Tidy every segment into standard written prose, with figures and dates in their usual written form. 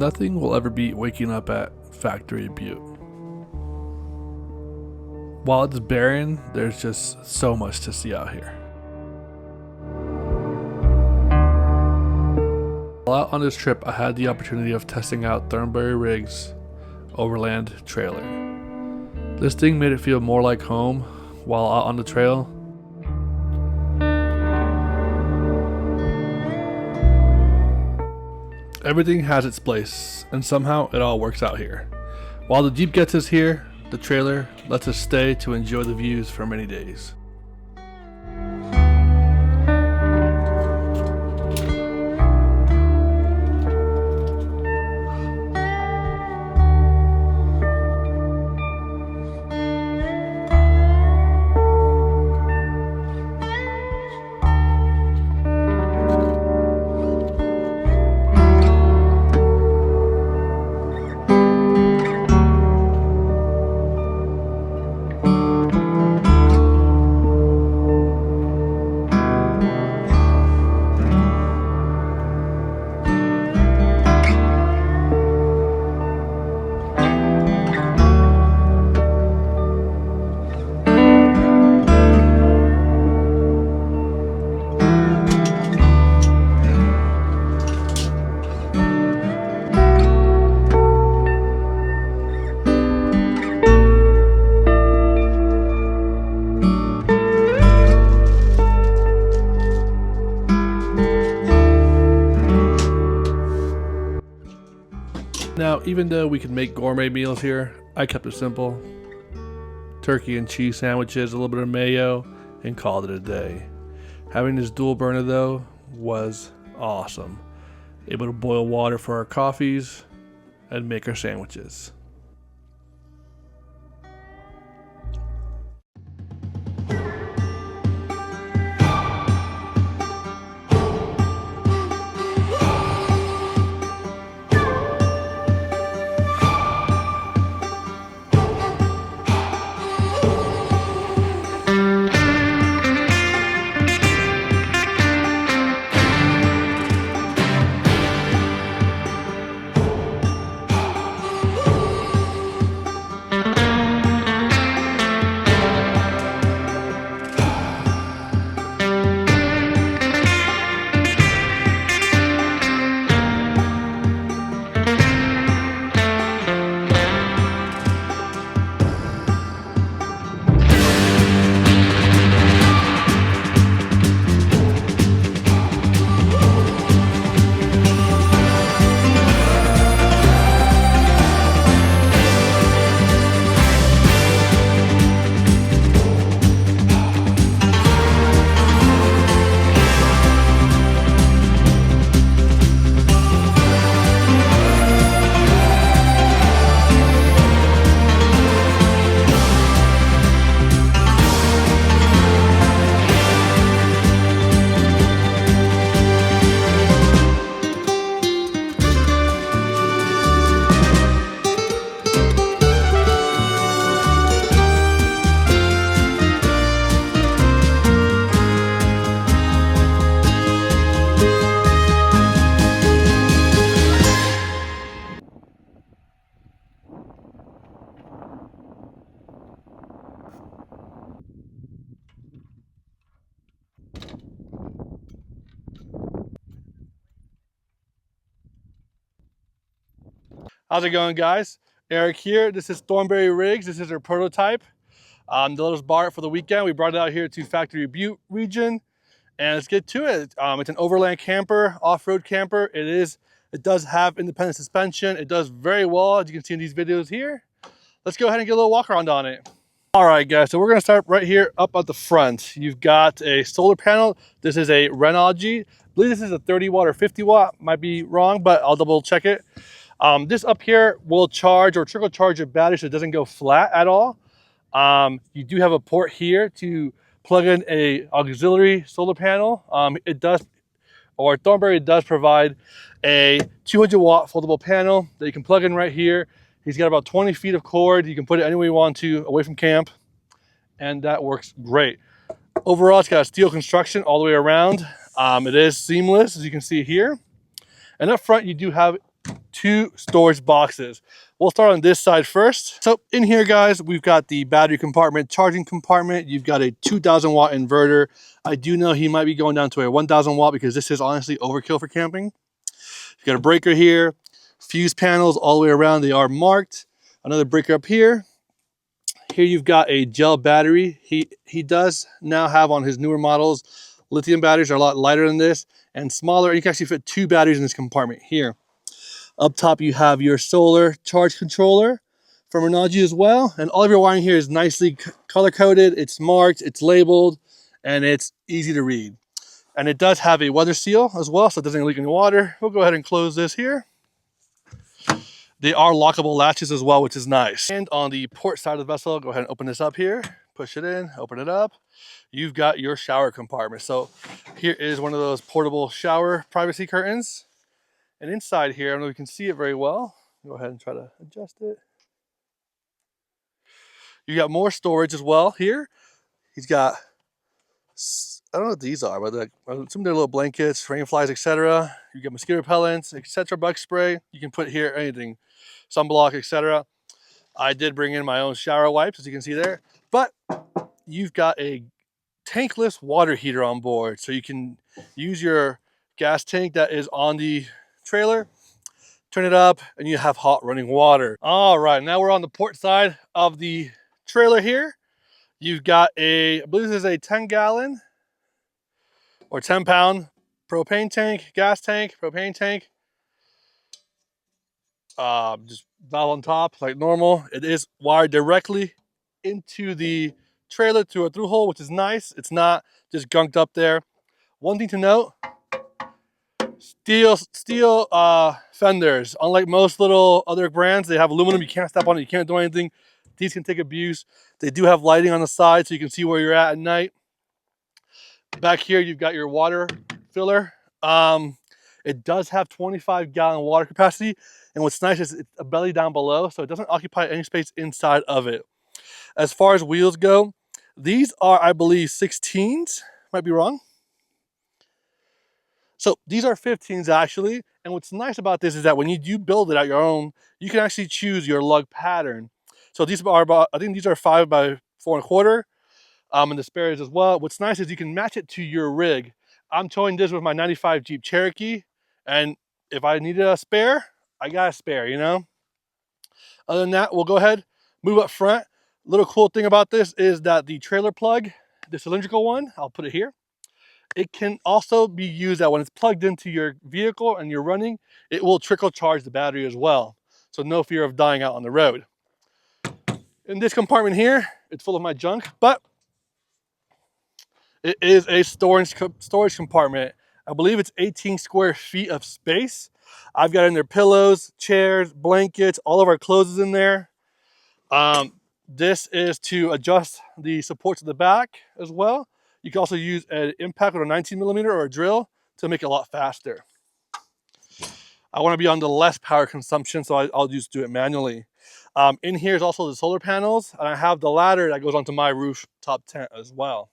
Nothing will ever beat waking up at Factory Butte. While it's barren, there's just so much to see out here. While out on this trip, I had the opportunity of testing out Thornberry Rigs overland trailer. This thing made it feel more like home while out on the trail. Everything has its place, and somehow it all works out here. While the Jeep gets us here, the trailer lets us stay to enjoy the views for many days. Now, even though we could make gourmet meals here, I kept it simple. Turkey and cheese sandwiches, a little bit of mayo, and called it a day. Having this dual burner though was awesome. Able to boil water for our coffees and make our sandwiches. How's it going, guys? Erik here. This is Thornberry Rigs. This is our prototype. The little bar for the weekend. We brought it out here to Factory Butte region, and let's get to it. It's an overland camper, off-road camper. It does have independent suspension. It does very well, as you can see in these videos here. Let's go ahead and get a little walk around on it. All right, guys, so we're gonna start right here up at the front. You've got a solar panel. This is a Renogy. I believe this is a 30 watt or 50 watt. Might be wrong, but I'll double check it. This up here will charge or trickle charge your battery so it doesn't go flat at all. You do have a port here to plug in a auxiliary solar panel. Thornberry does provide a 200 watt foldable panel that you can plug in right here. He's got about 20 feet of cord. You can put it anywhere you want to away from camp, and that works great. Overall, it's got a steel construction all the way around. It is seamless, as you can see here. And up front, you do have 2 storage boxes. We'll start on this side first. So in here, guys, we've got the battery compartment, charging compartment. You've got a 2,000 watt inverter. I do know he might be going down to a 1,000 watt because this is honestly overkill for camping. You've got a breaker here, fuse panels all the way around. They are marked. Another breaker up here. Here you've got a gel battery. He does now have on his newer models, lithium batteries are a lot lighter than this and smaller. You can actually fit 2 batteries in this compartment here. Up top, you have your solar charge controller from Renaji as well. And all of your wiring here is nicely color-coded. It's marked, it's labeled, and it's easy to read. And it does have a weather seal as well, so it doesn't leak any water. We'll go ahead and close this here. They are lockable latches as well, which is nice. And on the port side of the vessel, go ahead and open this up here. Push it in, open it up. You've got your shower compartment. So here is one of those portable shower privacy curtains. And inside here, I don't know if you can see it very well. Go ahead and try to adjust it. You got more storage as well here. He's got, I don't know what these are, but some of their little blankets, rain flies, etc. You get mosquito repellents, etc. Bug spray. You can put here anything, sunblock, etc. I did bring in my own shower wipes, as you can see there. But you've got a tankless water heater on board, so you can use your gas tank that is on the trailer, turn it up, and you have hot running water. All right, now we're on the port side of the trailer here. You've got I believe this is a 10-gallon or 10-pound propane tank, gas tank, propane tank. Just valve on top like normal. It is wired directly into the trailer through a through hole, which is nice. It's not just gunked up there. One thing to note, steel fenders. Unlike most little other brands, they have aluminum. You can't step on it. You can't do anything. These can take abuse. They do have lighting on the side so you can see where you're at night. Back here, you've got your water filler. It does have 25-gallon water capacity. And what's nice is it's a belly down below, so it doesn't occupy any space inside of it. As far as wheels go, these are, I believe, 16s. Might be wrong. So these are 15s actually, and what's nice about this is that when you do build it out your own, you can actually choose your lug pattern. So these are about, I think these are 5 by 4.25, and the spares as well. What's nice is you can match it to your rig. I'm towing this with my 95 Jeep Cherokee, and if I needed a spare, I got a spare, you know? Other than that, we'll go ahead, move up front. Little cool thing about this is that the trailer plug, the cylindrical one, I'll put it here. It can also be used that when it's plugged into your vehicle and you're running, it will trickle charge the battery as well. So no fear of dying out on the road. In this compartment here, it's full of my junk, but it is a storage compartment. I believe it's 18 square feet of space. I've got in there pillows, chairs, blankets, all of our clothes is in there. This is to adjust the supports at the back as well. You can also use an impact with a 19mm or a drill to make it a lot faster. I want to be on the less power consumption, so I'll just do it manually. In here is also the solar panels, and I have the ladder that goes onto my rooftop tent as well.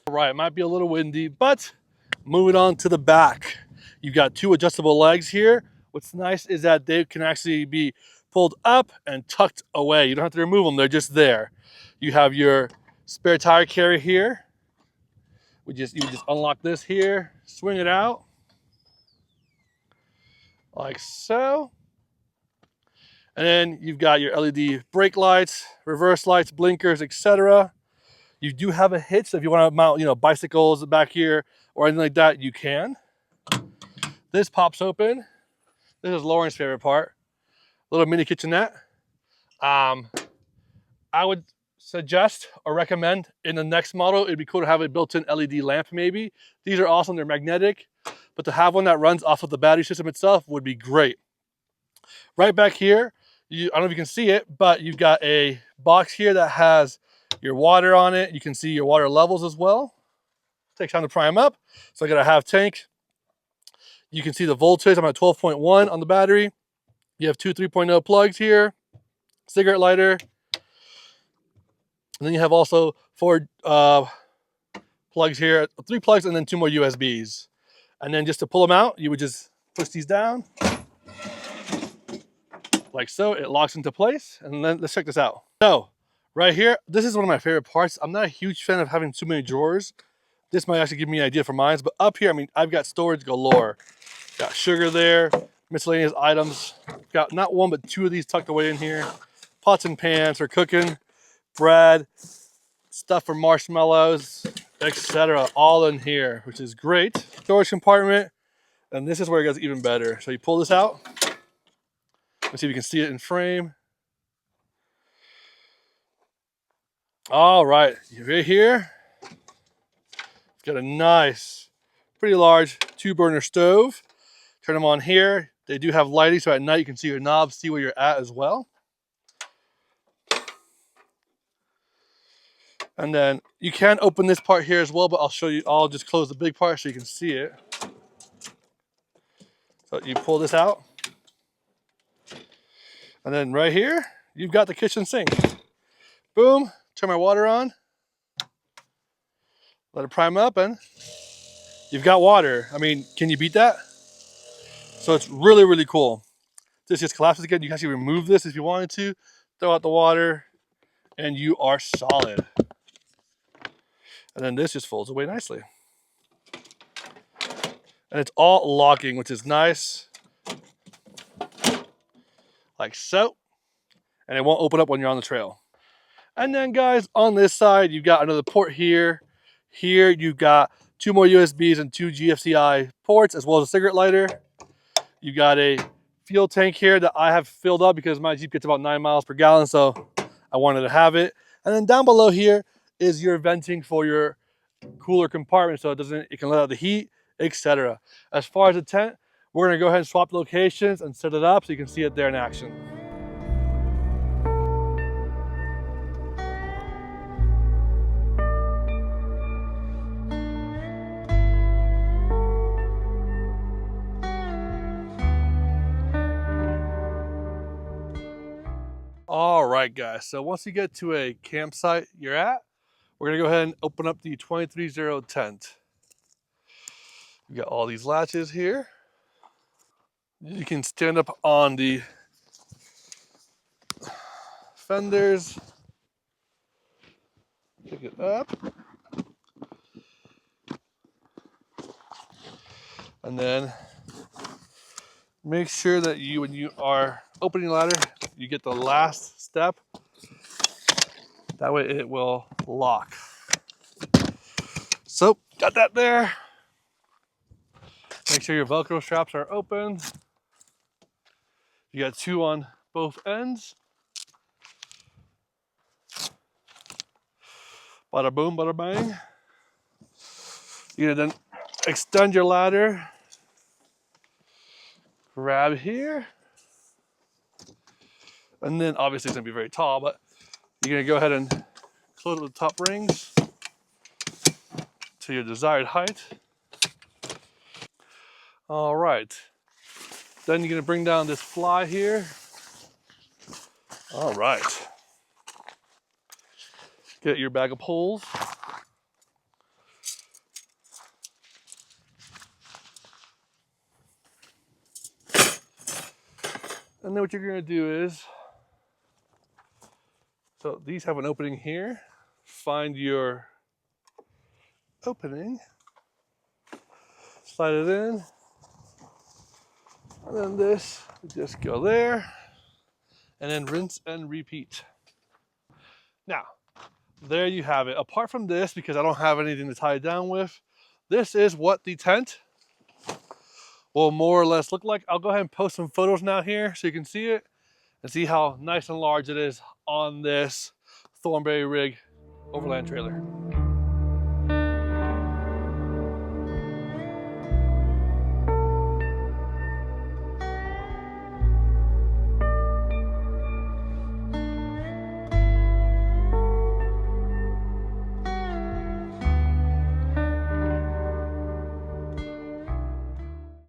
All right, it might be a little windy, but moving on to the back. You've got 2 adjustable legs here. What's nice is that they can actually be pulled up and tucked away. You don't have to remove them, they're just there. You have your spare tire carrier here. You just unlock this here, swing it out, like so. And then you've got your LED brake lights, reverse lights, blinkers, etc. You do have a hitch, so if you want to mount, bicycles back here or anything like that, you can. This pops open. This is Lauren's favorite part. Little mini kitchenette. I would suggest or recommend in the next model, it'd be cool to have a built-in LED lamp maybe. These are awesome, they're magnetic, but to have one that runs off of the battery system itself would be great. Right back here, I don't know if you can see it, but you've got a box here that has your water on it. You can see your water levels as well. Takes time to prime up. So I got a half tank. You can see the voltage, I'm at 12.1 on the battery. You have 2 3.0 plugs here, cigarette lighter. And then you have also 4 plugs here, 3 plugs and then 2 more USBs. And then just to pull them out, you would just push these down. like so. It locks into place, and then let's check this out. So right here, this is one of my favorite parts. I'm not a huge fan of having too many drawers. This might actually give me an idea for mine, but up here, I mean, I've got storage galore. Got sugar there, miscellaneous items. Got not one, but two of these tucked away in here. Pots and pans for cooking, bread, stuff for marshmallows, etc. All in here, which is great. Storage compartment, and this is where it gets even better. So you pull this out. Let's see if you can see it in frame. All right, right here, it's got a nice, pretty large 2-burner stove. Turn them on here. They do have lighting, so at night you can see your knobs, see where you're at as well. And then you can open this part here as well, but I'll show you, I'll just close the big part so you can see it. So you pull this out. And then right here, you've got the kitchen sink. Boom, turn my water on. Let it prime up and you've got water. I mean, can you beat that? So it's really, really cool. This just collapses again. You can actually remove this if you wanted to. Throw out the water and you are solid. And then this just folds away nicely. And it's all locking, which is nice. Like so. And it won't open up when you're on the trail. And then guys, on this side, you've got another port here. Here you've got 2 more USBs and 2 GFCI ports, as well as a cigarette lighter. You got a fuel tank here that I have filled up because my Jeep gets about 9 miles per gallon, so I wanted to have it. And then down below here is your venting for your cooler compartment, so it can let out the heat, etc. As far as the tent, we're gonna go ahead and swap locations and set it up so you can see it there in action. All right, guys, so once you get to a campsite you're at, we're gonna go ahead and open up the 23-0 tent. We got all these latches here. You can stand up on the fenders, pick it up, and then make sure that when you are opening the ladder, you get the last step. That way it will lock. So, got that there. Make sure your Velcro straps are open. You got 2 on both ends. Bada boom, bada bang. You're gonna then extend your ladder. Grab here. And then obviously it's gonna be very tall, but you're gonna go ahead and close the top rings to your desired height. All right. Then you're gonna bring down this fly here. All right. Get your bag of poles. And then what you're gonna do is, so these have an opening here. Find your opening, slide it in, and then this, just go there, and then rinse and repeat. Now, there you have it. Apart from this, because I don't have anything to tie it down with, this is what the tent will more or less look like. I'll go ahead and post some photos now here so you can see it and see how nice and large it is on this Thornberry Rig overland trailer.